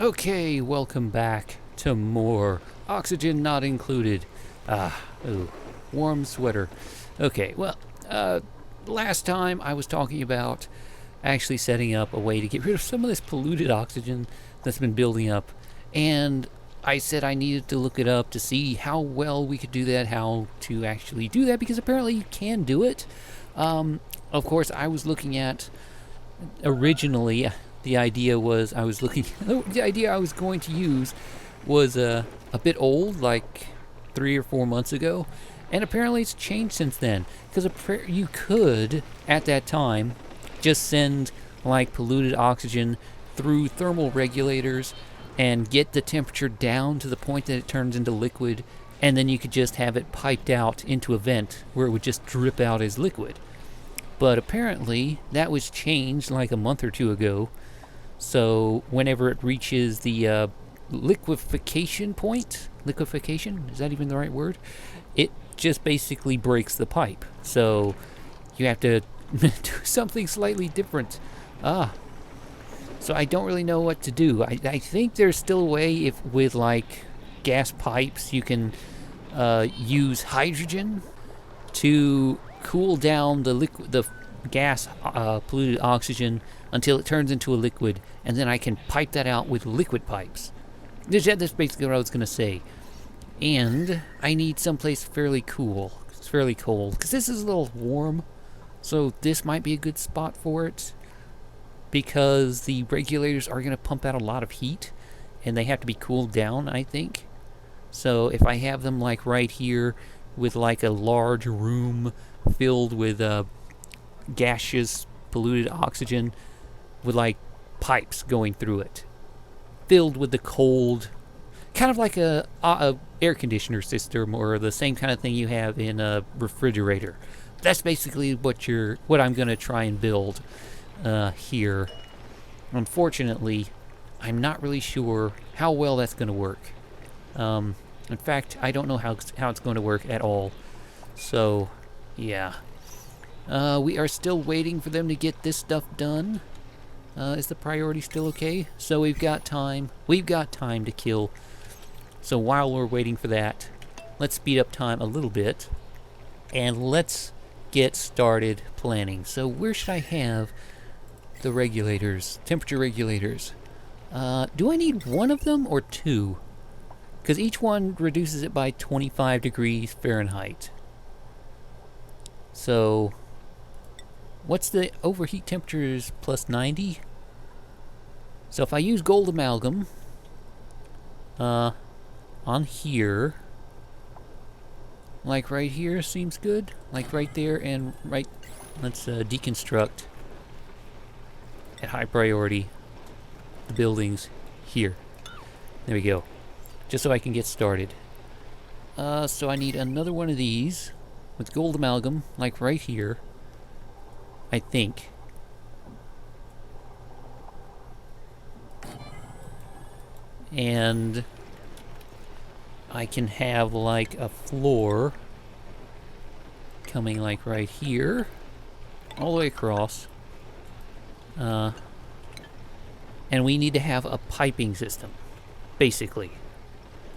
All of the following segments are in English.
Okay, welcome back to more oxygen not included. Ooh, warm sweater. Okay, well, last time I was talking about actually setting up a way to get rid of some of this polluted oxygen that's been building up, and I said I needed to look it up to see how well we could do that, how to actually do that, because apparently you can do it. Of course, I was looking at originally the idea was I was looking the idea I was going to use was a bit old, like 3 or 4 months ago, and apparently it's changed since then. Because you could at that time just send like polluted oxygen through thermal regulators and get the temperature down to the point that it turns into liquid, and then you could just have it piped out into a vent where it would just drip out as liquid. But apparently that was changed like a month or two ago. So whenever it reaches the liquefaction point, liquefaction, is that even the right word? It just basically breaks the pipe. So you have to do something slightly different. So I don't really know what to do. I think there's still a way, if with like gas pipes you can use hydrogen to cool down the gas polluted oxygen until it turns into a liquid, and then I can pipe that out with liquid pipes. That's basically what I was going to say. And I need someplace fairly cool. It's fairly cold, because this is a little warm, so this might be a good spot for it, because the regulators are going to pump out a lot of heat, and they have to be cooled down, I think. So if I have them like right here with like a large room filled with gaseous polluted oxygen with like pipes going through it, filled with the cold, kind of like a air conditioner system, or the same kind of thing you have in a refrigerator. That's basically what I'm going to try and build here. Unfortunately, I'm not really sure how well that's going to work. In fact, I don't know how it's going to work at all. So, yeah. We are still waiting for them to get this stuff done. Is the priority still okay? So we've got time. We've got time to kill. So while we're waiting for that, let's speed up time a little bit, and let's get started planning. So where should I have the regulators, temperature regulators? Do I need one of them or two? Because each one reduces it by 25 degrees Fahrenheit. So what's the overheat temperature? Is plus 90. So if I use gold amalgam on here, like right here seems good, like right there and right, let's deconstruct at high priority the buildings here. There we go, just so I can get started. So I need another one of these with gold amalgam, like right here, I think. And I can have like a floor coming like right here, all the way across. And we need to have a piping system, basically,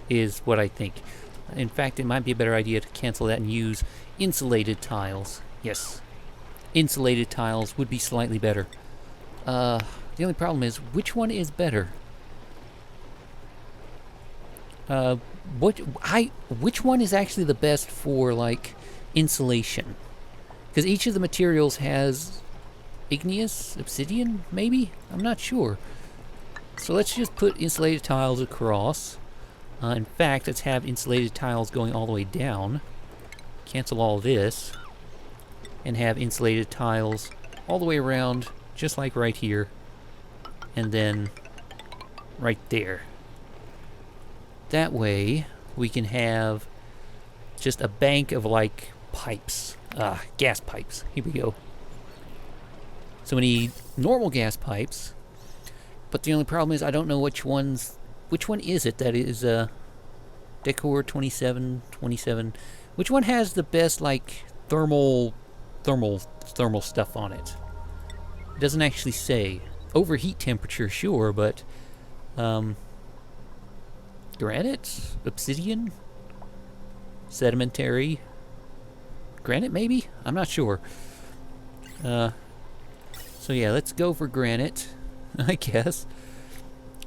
is what I think. In fact, it might be a better idea to cancel that and use insulated tiles. Yes, insulated tiles would be slightly better. The only problem is, which one is better? Which one is actually the best for like insulation? Because each of the materials has igneous obsidian, maybe? I'm not sure. So let's just put insulated tiles across. In fact, let's have insulated tiles going all the way down. Cancel all this. And have insulated tiles all the way around, just like right here. And then right there. That way, we can have just a bank of like pipes. Gas pipes. Here we go. So we need normal gas pipes. But the only problem is I don't know which one is it that is Decor 2727. Which one has the best like thermal stuff on it? It doesn't actually say. Overheat temperature, sure, but Granite? Obsidian? Sedimentary? Granite, maybe? I'm not sure. So yeah, let's go for granite, I guess.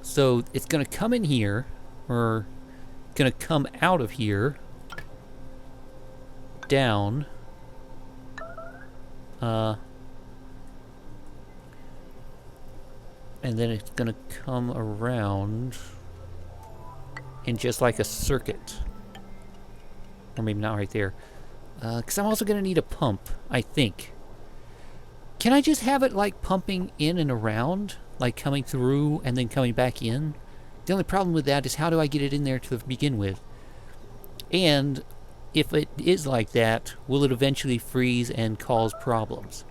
So it's gonna come in here, or gonna come out of here, down, and then it's gonna come around in just like a circuit. Or maybe not right there. Because I'm also gonna need a pump, I think. Can I just have it like pumping in and around? Like coming through and then coming back in? The only problem with that is how do I get it in there to begin with? And if it is like that, will it eventually freeze and cause problems?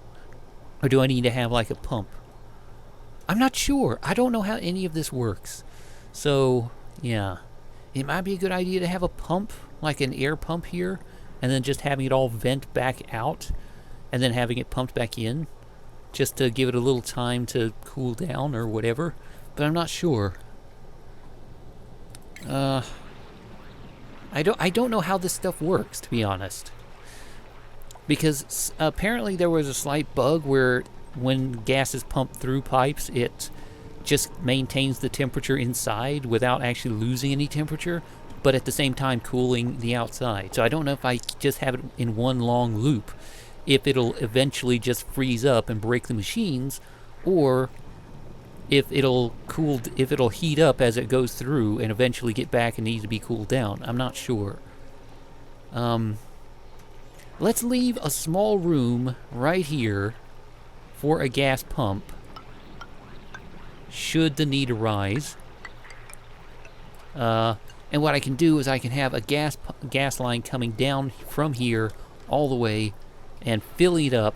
Or do I need to have like a pump? I'm not sure. I don't know how any of this works. So, yeah. It might be a good idea to have a pump, like an air pump here, and then just having it all vent back out, and then having it pumped back in, just to give it a little time to cool down or whatever. But I'm not sure. I don't know how this stuff works, to be honest. Because apparently there was a slight bug where when gas is pumped through pipes, it just maintains the temperature inside without actually losing any temperature, but at the same time cooling the outside. So I don't know if I just have it in one long loop, if it'll eventually just freeze up and break the machines, or if it'll heat up as it goes through and eventually get back and needs to be cooled down. I'm not sure. Let's leave a small room right here for a gas pump, should the need arise. And what I can do is I can have a gas line coming down from here all the way and filling it up,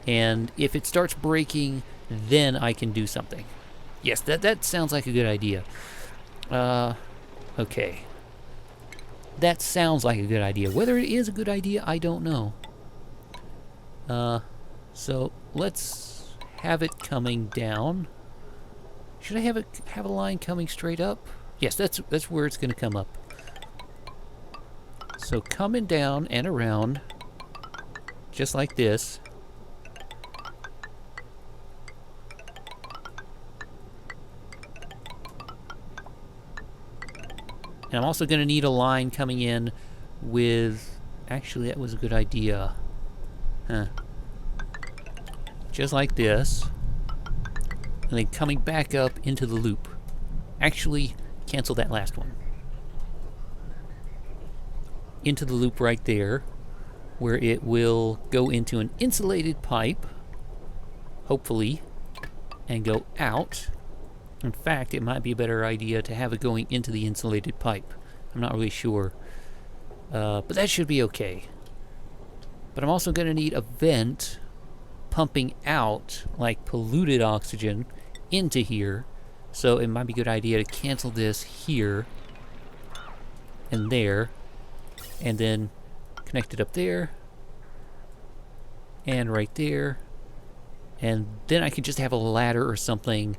and if it starts breaking, then I can do something. Yes, that sounds like a good idea. Okay. That sounds like a good idea. Whether it is a good idea, I don't know. So let's have it coming down. Should I have a line coming straight up? Yes, that's where it's going to come up. So coming down and around, just like this. And I'm also going to need a line coming in with... Actually, that was a good idea. Huh. Just like this. And then coming back up into the loop. Actually, cancel that last one. Into the loop right there, where it will go into an insulated pipe, hopefully, and go out. In fact, it might be a better idea to have it going into the insulated pipe. I'm not really sure. But that should be okay. But I'm also going to need a vent pumping out, like polluted oxygen, into here. So it might be a good idea to cancel this here and there, and then connect it up there and right there, and then I could just have a ladder or something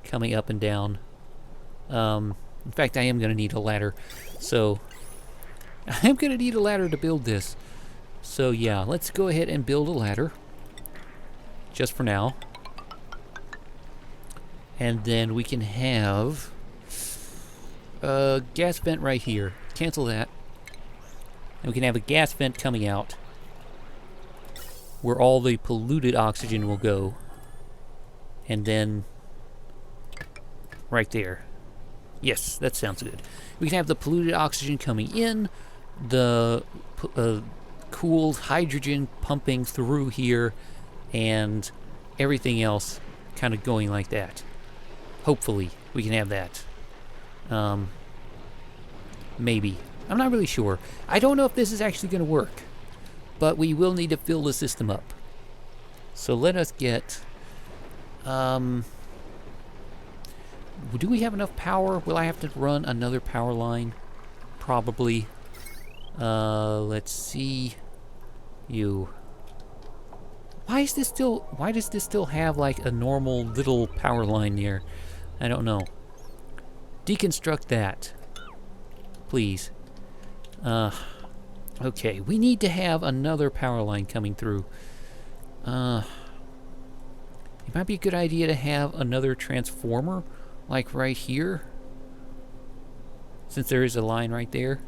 coming up and down. In fact, I am going to need a ladder, so I am going to need a ladder to build this. So yeah, let's go ahead and build a ladder just for now, and then we can have a gas vent right here. Cancel that. And we can have a gas vent coming out where all the polluted oxygen will go. And then right there. Yes, that sounds good. We can have the polluted oxygen coming in, the cooled hydrogen pumping through here, and everything else kind of going like that. Hopefully, we can have that. Maybe. I'm not really sure. I don't know if this is actually going to work, but we will need to fill the system up. So let us get... do we have enough power? Will I have to run another power line? Probably. Let's see. Why does this still have like a normal little power line there? I don't know. Deconstruct that. Please. Okay, we need to have another power line coming through. It might be a good idea to have another transformer, like right here. Since there is a line right there.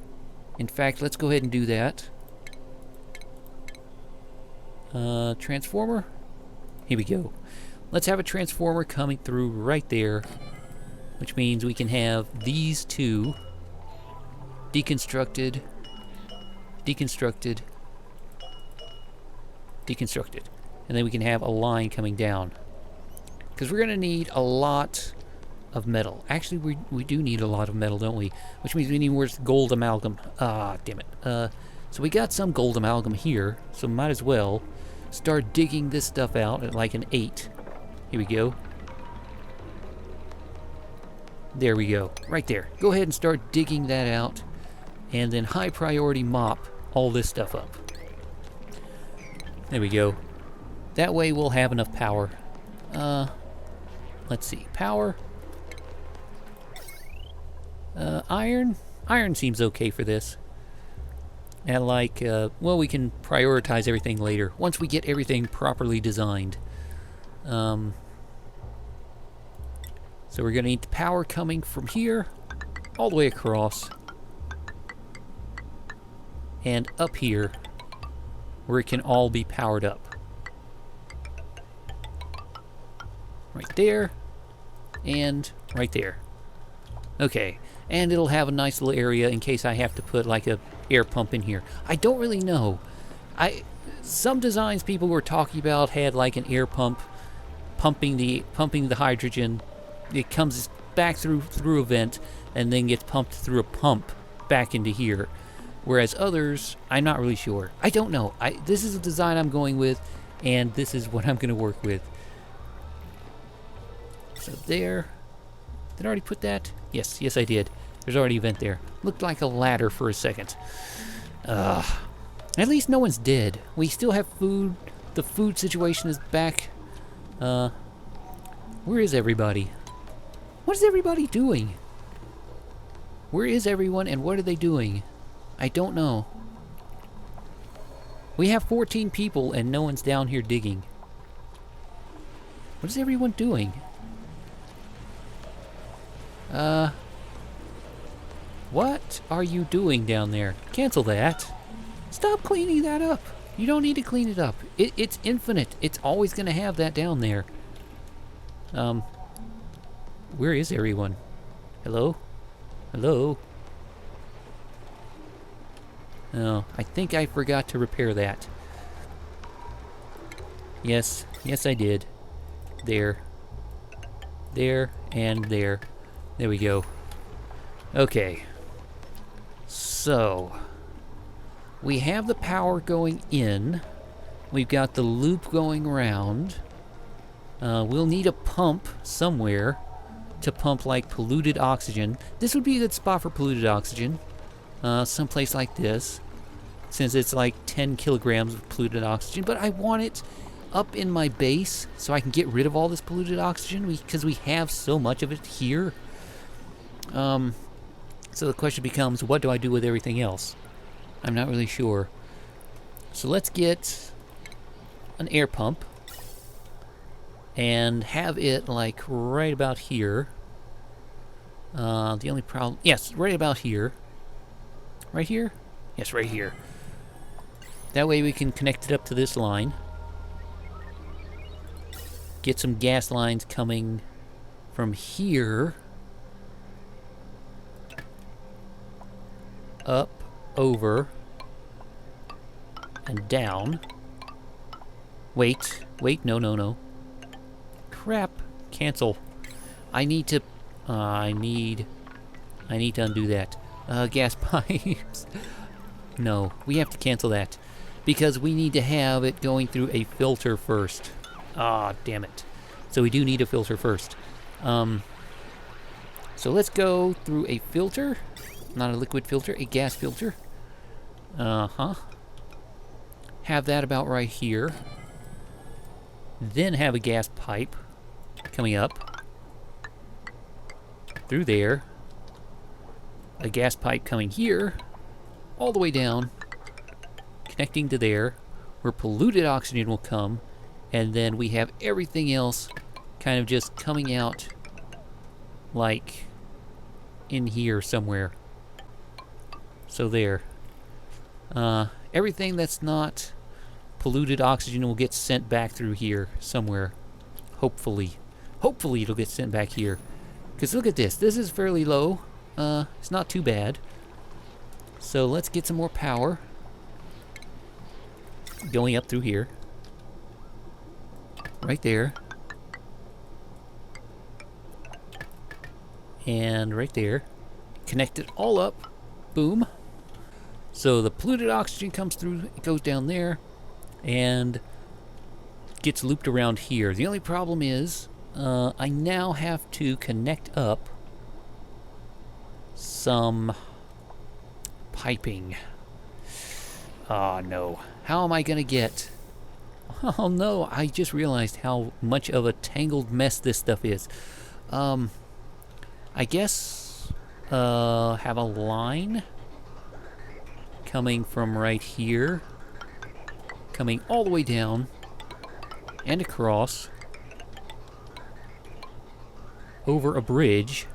In fact, let's go ahead and do that. Transformer? Here we go. Let's have a transformer coming through right there, which means we can have these two deconstructed, deconstructed, deconstructed. And then we can have a line coming down. Because we're going to need a lot of metal. Actually, we do need a lot of metal, don't we? Which means we need more gold amalgam. Ah, damn it. So we got some gold amalgam here, so might as well start digging this stuff out at like an 8. Here we go. There we go. Right there. Go ahead and start digging that out. And then high priority mop all this stuff up. There we go. That way we'll have enough power. Let's see. Power. Iron. Iron seems okay for this. And like, well, we can prioritize everything later. Once we get everything properly designed. So we're going to need the power coming from here all the way across. And up here, where it can all be powered up. Right there. And right there. Okay. And it'll have a nice little area in case I have to put like a air pump in here. I don't really know. Some designs people were talking about had like an air pump pumping the hydrogen. It comes back through a vent and then gets pumped through a pump back into here. Whereas others, I'm not really sure. I don't know. This is a design I'm going with, and this is what I'm going to work with. So there. Did I already put that? Yes, I did. There's already a vent there. Looked like a ladder for a second. At least no one's dead. We still have food. The food situation is back. Where is everybody? What is everybody doing? Where is everyone and what are they doing? I don't know. We have 14 people and no one's down here digging. What is everyone doing? What are you doing down there? Cancel that. Stop cleaning that up. You don't need to clean it up. It's infinite. It's always going to have that down there. Where is everyone? Hello? Hello? Oh, I think I forgot to repair that. Yes, I did. There. There, and there. There we go. Okay. So, we have the power going in. We've got the loop going around. We'll need a pump somewhere to pump like polluted oxygen. This would be a good spot for polluted oxygen. Someplace like this. Since it's like 10 kilograms of polluted oxygen. But I want it up in my base so I can get rid of all this polluted oxygen because we have so much of it here. So the question becomes, what do I do with everything else? I'm not really sure. So let's get an air pump and have it like right about here. The only problem, yes, right about here. Right here? Yes, right here. That way we can connect it up to this line. Get some gas lines coming from here. Up, over, and down. Wait, no. Crap, cancel. I need to undo that. Gas pipes. No, we have to cancel that. Because we need to have it going through a filter first. Ah, damn it. So we do need a filter first. So let's go through a filter. Not a liquid filter, a gas filter. Have that about right here. Then have a gas pipe coming up. Through there. a gas pipe coming here, all the way down, connecting to there, where polluted oxygen will come, and then we have everything else kind of just coming out like in here somewhere. So there. Everything that's not polluted oxygen will get sent back through here somewhere. Hopefully. Hopefully it'll get sent back here. Because look at this. This is fairly low. It's not too bad. So let's get some more power. Going up through here. Right there. And right there. Connect it all up. Boom. So the polluted oxygen comes through, it goes down there, and gets looped around here. The only problem is, I now have to connect up some piping. Oh no. How am I gonna get... Oh no, I just realized how much of a tangled mess this stuff is. I guess, have a line coming from right here, coming all the way down and across over a bridge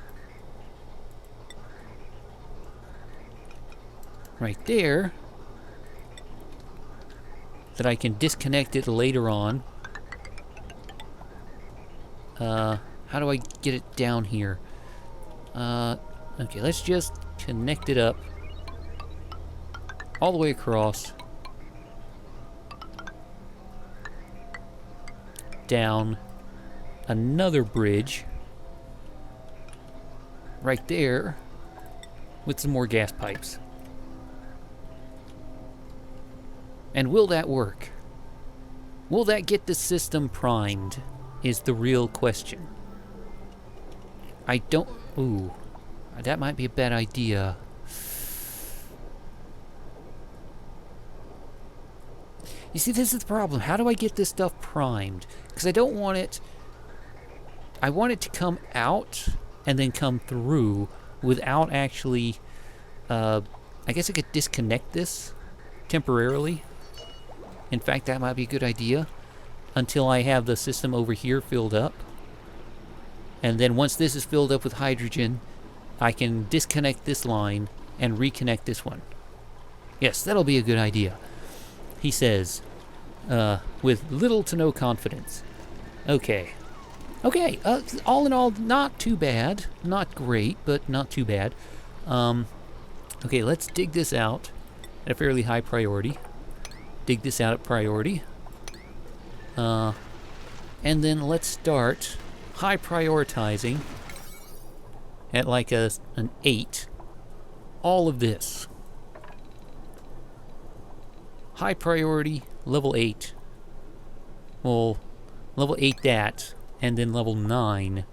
right there, that I can disconnect it later on. How do I get it down here? Okay, let's just connect it up all the way across, down another bridge right there with some more gas pipes. And will that work? Will that get the system primed is the real question. I don't... Ooh, that might be a bad idea. You see, this is the problem. How do I get this stuff primed? Because I don't want it... I want it to come out and then come through without actually... I guess I could disconnect this temporarily. In fact, that might be a good idea until I have the system over here filled up. And then once this is filled up with hydrogen, I can disconnect this line and reconnect this one. Yes, that'll be a good idea, he says, with little to no confidence. Okay. Okay, all in all, not too bad. Not great, but not too bad. Okay, let's dig this out at a fairly high priority. Dig this out at priority. And then let's start high prioritizing at like an 8. All of this. High priority, level 8. Well, level 8 that, and then level 9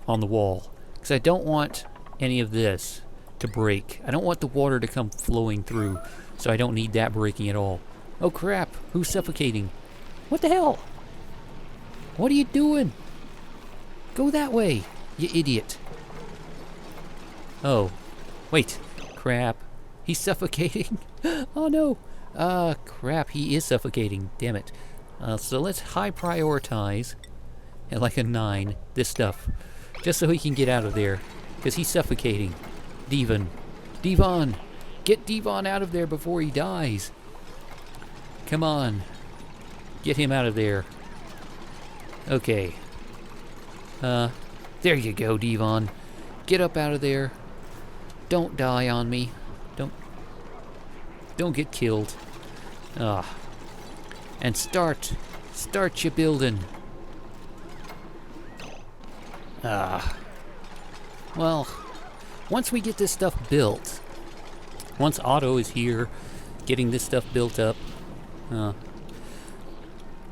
on the wall. Because I don't want any of this to break. I don't want the water to come flowing through, so I don't need that breaking at all. Oh crap, who's suffocating? What the hell? What are you doing? Go that way, you idiot. Oh, wait, crap. He's suffocating. Oh no. Crap, he is suffocating. Damn it. So let's high prioritize at like a 9, this stuff. Just so he can get out of there. Because he's suffocating. Devon! Get Devon out of there before he dies. Come on. Get him out of there. Okay. There you go, Devon. Get up out of there. Don't die on me. Don't get killed. And start your building. Well, once we get this stuff built, once Otto is here, getting this stuff built up,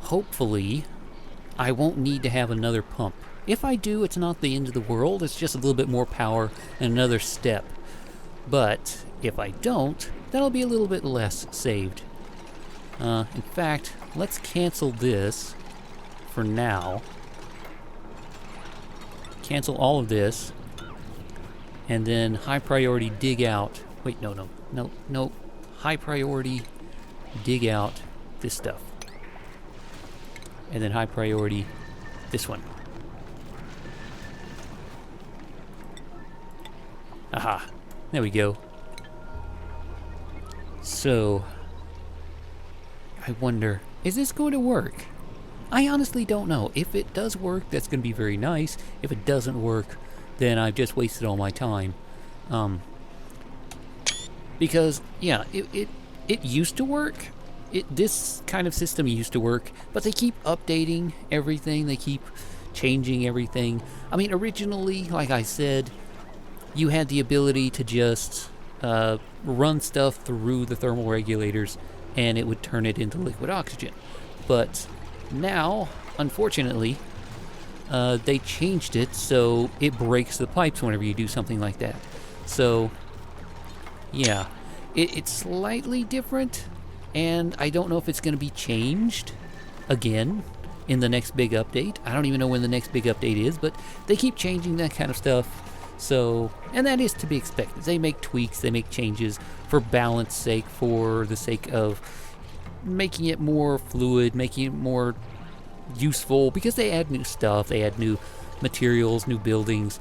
hopefully, I won't need to have another pump. If I do, it's not the end of the world. It's just a little bit more power and another step. But if I don't, that'll be a little bit less saved. In fact, let's cancel this for now. Cancel all of this. And then high priority dig out. Wait, no. High priority dig out this stuff. And then high priority this one. Aha. There we go. So, I wonder, is this going to work? I honestly don't know. If it does work, that's going to be very nice. If it doesn't work, then I've just wasted all my time. Because, yeah, it used to work. This kind of system used to work, but they keep updating everything. They keep changing everything. I mean, originally, like I said, you had the ability to just run stuff through the thermal regulators and it would turn it into liquid oxygen. But now, unfortunately, they changed it so it breaks the pipes whenever you do something like that. So, yeah, it's slightly different, and I don't know if it's going to be changed again in the next big update. I don't even know when the next big update is, but they keep changing that kind of stuff. So, and that is to be expected. They make tweaks, they make changes for balance sake, for the sake of making it more fluid, making it more useful, because they add new stuff, they add new materials, new buildings,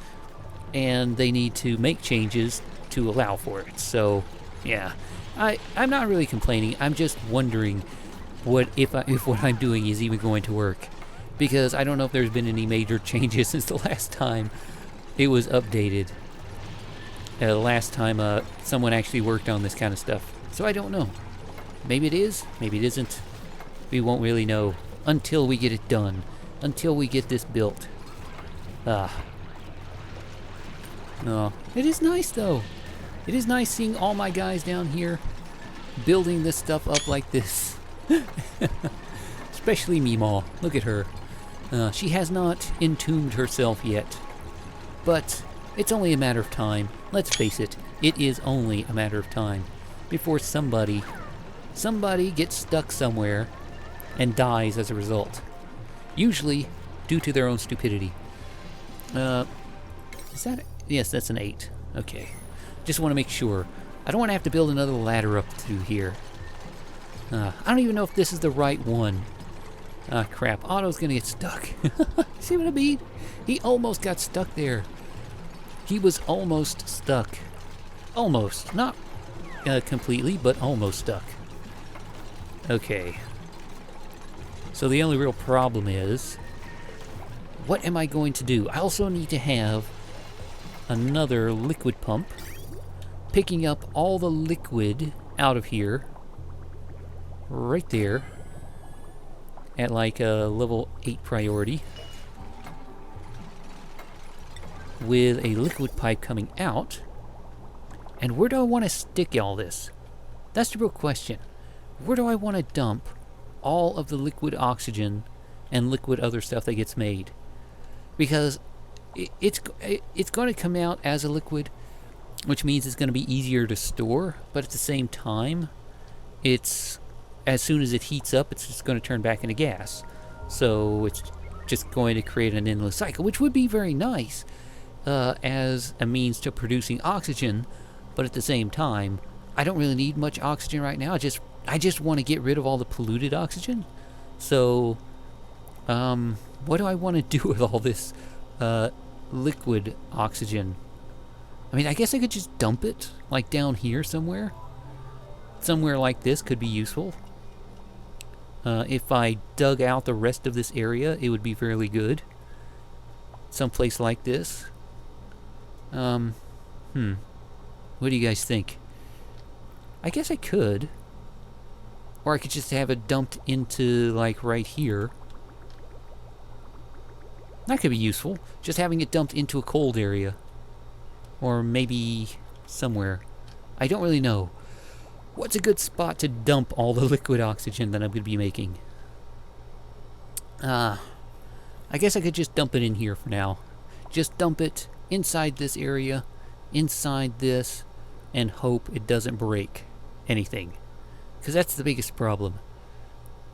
and they need to make changes to allow for it. So, yeah, I'm not really complaining. I'm just wondering if what I'm doing is even going to work, because I don't know if there's been any major changes since the last time it was updated. Last time someone actually worked on this kind of stuff. So I don't know. Maybe it is, maybe it isn't. We won't really know until we get it done, until we get this built. No, it is nice though. It is nice seeing all my guys down here building this stuff up like this. Especially Meemaw. Look at her. She has not entombed herself yet. But it's only a matter of time. Let's face it, it is only a matter of time before somebody gets stuck somewhere and dies as a result. Usually due to their own stupidity. Is that... Yes, that's an 8. Okay. Just want to make sure. I don't want to have to build another ladder up through here. I don't even know if this is the right one. Ah, crap. Otto's gonna get stuck. See what I mean? He almost got stuck there. He was almost stuck. Almost. Not completely, but almost stuck. Okay. So the only real problem is, what am I going to do? I also need to have another liquid pump picking up all the liquid out of here right there at like a level 8 priority, with a liquid pipe coming out. And where do I want to stick all this? That's the real question. Where do I want to dump all of the liquid oxygen and liquid other stuff that gets made? Because it's going to come out as a liquid, which means it's going to be easier to store, but at the same time, it's, as soon as it heats up, it's just going to turn back into gas. So it's just going to create an endless cycle, which would be very nice as a means to producing oxygen, but at the same time, I don't really need much oxygen right now. I just want to get rid of all the polluted oxygen. So, what do I want to do with all this liquid oxygen? I mean, I guess I could just dump it, like down here somewhere. Somewhere like this could be useful. If I dug out the rest of this area, it would be fairly good. Someplace like this. What do you guys think? I guess I could. Or I could just have it dumped into, like, right here. That could be useful. Just having it dumped into a cold area. Or maybe somewhere. I don't really know. What's a good spot to dump all the liquid oxygen that I'm going to be making? I guess I could just dump it in here for now. Just dump it inside this area, inside this, and hope it doesn't break anything. Because that's the biggest problem.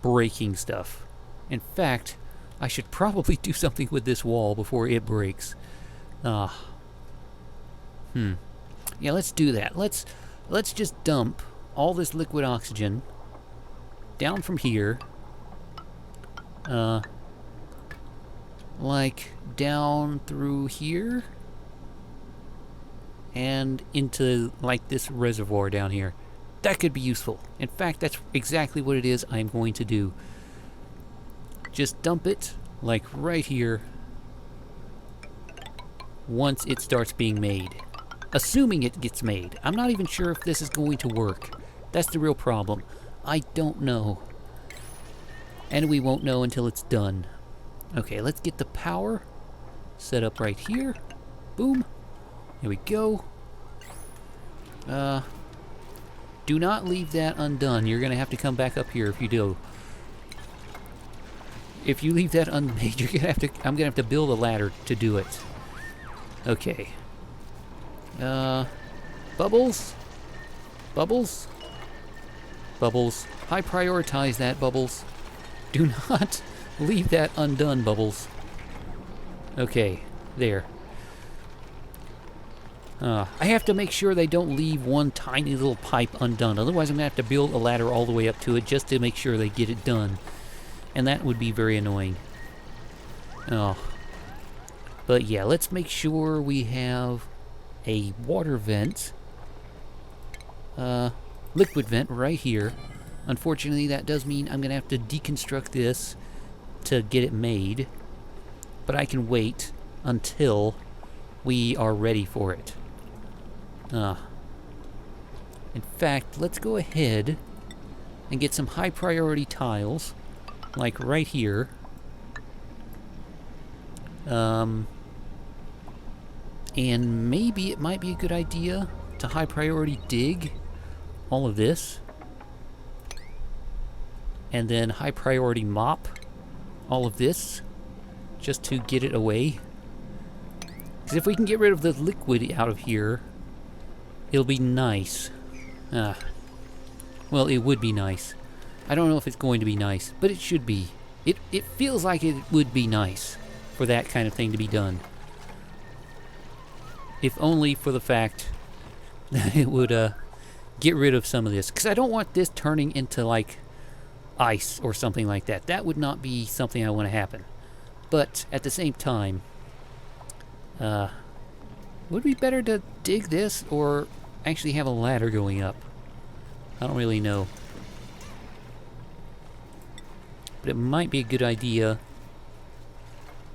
Breaking stuff. In fact, I should probably do something with this wall before it breaks. Yeah, let's do that. Let's just dump all this liquid oxygen down from here. Like down through here and into like this reservoir down here. That could be useful. In fact, that's exactly what it is I'm going to do. Just dump it like right here once it starts being made. Assuming it gets made. I'm not even sure if this is going to work. That's the real problem. I don't know. And we won't know until it's done. Okay, let's get the power set up right here. Boom. Here we go. Do not leave that undone. You're going to have to come back up here if you do. If you leave that unmade, you're gonna have to. I'm gonna have to build a ladder to do it. Okay. Bubbles. Bubbles. Bubbles. High prioritize that, Bubbles. Do not leave that undone, Bubbles. Okay, there. I have to make sure they don't leave one tiny little pipe undone. Otherwise, I'm gonna have to build a ladder all the way up to it just to make sure they get it done. And that would be very annoying. Oh. But yeah, let's make sure we have a water vent. Liquid vent right here. Unfortunately, that does mean I'm going to have to deconstruct this to get it made. But I can wait until we are ready for it. In fact, let's go ahead and get some high priority tiles. Like right here. And maybe it might be a good idea to high priority dig all of this. And then high priority mop all of this just to get it away. Because if we can get rid of the liquid out of here, it'll be nice. Well, it would be nice. I don't know if it's going to be nice, but it should be. It feels like it would be nice for that kind of thing to be done. If only for the fact that it would get rid of some of this. Because I don't want this turning into like ice or something like that. That would not be something I want to happen. But at the same time, would it be better to dig this or actually have a ladder going up? I don't really know. But it might be a good idea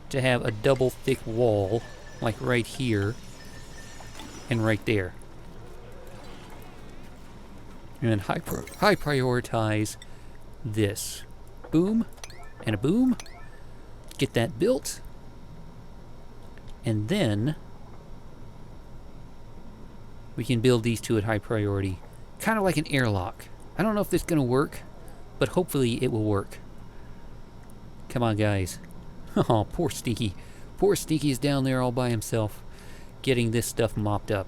to have a double thick wall, like right here and right there. And high prioritize this. Boom and a boom. Get that built. And then we can build these two at high priority. Kind of like an airlock. I don't know if this is going to work, but hopefully it will work. Come on, guys. Oh, poor Stinky. Poor Stinky is down there all by himself, getting this stuff mopped up.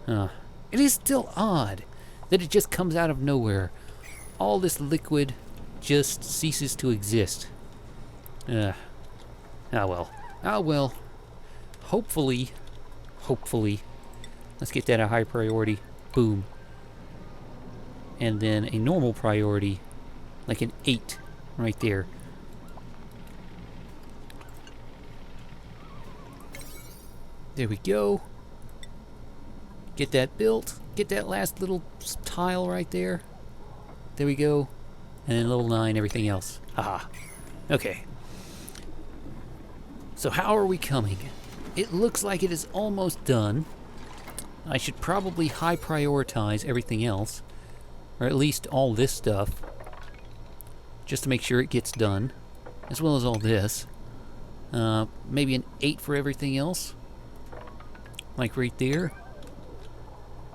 It is still odd that it just comes out of nowhere. All this liquid just ceases to exist. Ah well. Ah well. Hopefully, let's get that a high priority. Boom. And then a normal priority, like an 8 right there. There we go. Get that built. Get that last little tile right there. There we go. And then level 9, everything else. Aha. Okay. So how are we coming? It looks like it is almost done. I should probably high prioritize everything else. Or at least all this stuff. Just to make sure it gets done. As well as all this. Maybe an 8 for everything else. Like right there.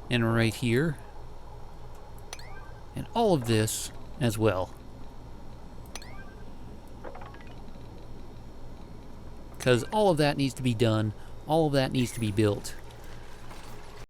And right here. And all of this as well. Because all of that needs to be done. All of that needs to be built.